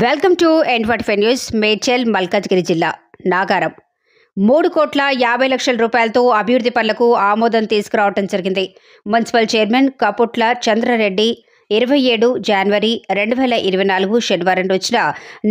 Welcome to N45 news. Medchal Malkajgiri జిల్లా నాగారం 3,50,00,000 రూపాయలతో అభివృద్ధి పనులకు ఆమోదం తీసుకురావడం జరిగింది. మున్సిపల్ చైర్మన్ కపుట్ల చంద్రారెడ్డి 27 జనవరి 2024 శనివారం రోజున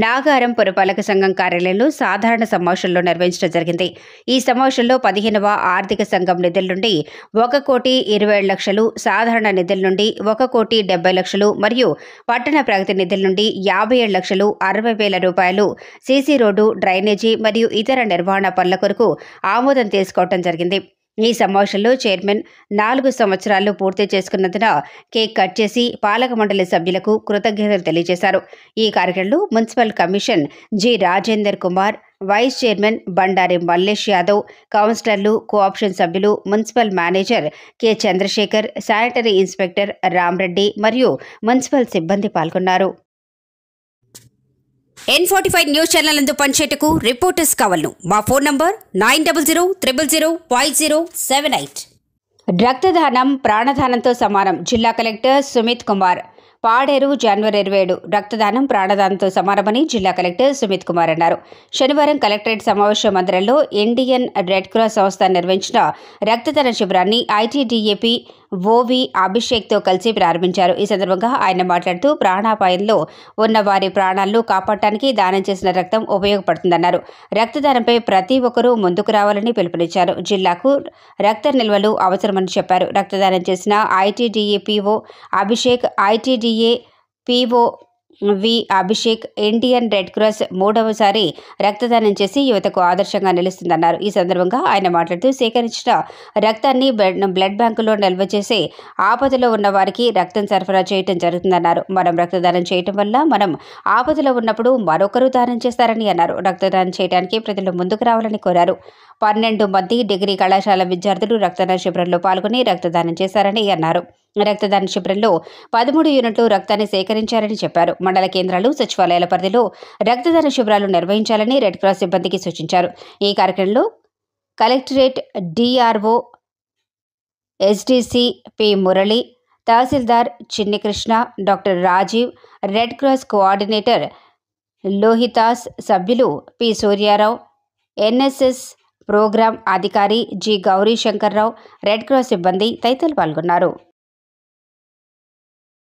నాగారం పురపాలక సంఘం కార్యాలయంలో సాధారణ సమావేశంలో నిర్వహించడం జరిగింది. ఈ సమావేశంలో 15వ ఆర్థిక సంఘం నిధుల నుండి 1,20,00,000, సాధారణ నిధుల నుండి 1,70,00,000 మరియు పట్టణ ప్రగతి నిధుల నుండి 57,60,000, 60,000 రూపాయలు సీసీ రోడ్డు, డ్రైనేజీ మరియు ఇతర నిర్వహణ పనుల కొరకు ఆమోదం తీసుకోవడం జరిగింది. ఈ సమావేశంలో చైర్మన్ 4 సంవత్సరాలు పూర్తి చేసుకున్నందున కేక్ కట్ చేసి పాలక మండలి సభ్యులకు కృతజ్ఞతలు తెలియజేశారు. ఈ కార్యక్రమంలో municipal commission G Rajender Kumar, vice chairman Bandari Mallesh Yadav, కౌన్సిలర్లు, కోఆప్షన్ సభ్యులు, municipal manager K Chandrashekar, sanitary inspector Ramreddy మరియు మున్సిపల్ సిబ్బంది పాల్గొన్నారు. N45 న్యూస్ ఛానల్ నందు పనిచేయటకు రిపోర్టర్స్ కావాలను. మా ఫోన్ నంబర్ 9000005078. రక్తదానం ప్రాణదానంతో సమానం. జిల్లా కలెక్టర్ సుమిత్ కుమార్. పాడేరు జనవరి 27 రక్తదానం ప్రాణదానంతో సమానమని జిల్లా కలెక్టర్ సుమిత్ కుమార్ అన్నారు. శనివారం కలెక్టరేట్ సమావేశ మందిరంలో ఇండియన్ రెడ్ క్రాస్ సంస్థ నిర్వహించిన రక్తదాన శిబిరాన్ని ఐటీడీఏపీ ఓవి అభిషేక్తో కలిసి ప్రారంభించారు. ఈ సందర్భంగా ఆయన మాట్లాడుతూ ప్రాణాపాయంలో ఉన్న వారి ప్రాణాలను కాపాడటానికి దానం చేసిన రక్తం ఉపయోగపడుతుందన్నారు. రక్తదానంపై ప్రతి ఒక్కరూ ముందుకు రావాలని పిలుపునిచ్చారు. జిల్లాకు రక్త నిల్వలు అవసరమని చెప్పారు. రక్తదానం చేసిన ITDA PO Abhishek, ITDA PO V Abhishek Indian Red Cross 3వసారి రక్తదానం చేసి యువతకు ఆదర్శంగా నిలుస్తుందన్నారు. ఈ సందర్భంగా ఆయన మాట్లాడుతూ సేకరించిన రక్తాన్ని బ్లడ్ బ్యాంకులో నిల్వ చేసి ఆపదలో ఉన్న వారికి రక్తం సరఫరా చేయడం జరుగుతుందన్నారు. మనం రక్తదానం చేయటం వల్ల మనం ఆపదలో ఉన్నప్పుడు మరొకరు దానం చేస్తారని అన్నారు. రక్తదానం చేయడానికి ప్రజలు ముందుకు రావాలని కోరారు. 12 మంది డిగ్రీ కళాశాల విద్యార్థులు రక్తదాన శిబిరంలో పాల్గొని రక్తదానం చేశారని అన్నారు. రక్తదాన శిబిరంలో 13 యూనిట్లు రక్తాన్ని సేకరించారని చెప్పారు. మండల కేంద్రాలు, సచివాలయాల పరిధిలో రక్తదాన శిబిరాలు నిర్వహించాలని రెడ్ క్రాస్ సిబ్బందికి సూచించారు. ఈ కార్యక్రమంలో collectorate DRO SDC P Murali, తహసీల్దార్ Chinni Krishna, doctor Rajeev, red cross coordinator Lohitas, సభ్యులు పి సూర్యారావు, ఎన్ఎస్ఎస్ ప్రోగ్రాం అధికారి జి గౌరీ శంకర్రావు, రెడ్ క్రాస్ సిబ్బంది తదితరులు పాల్గొన్నారు.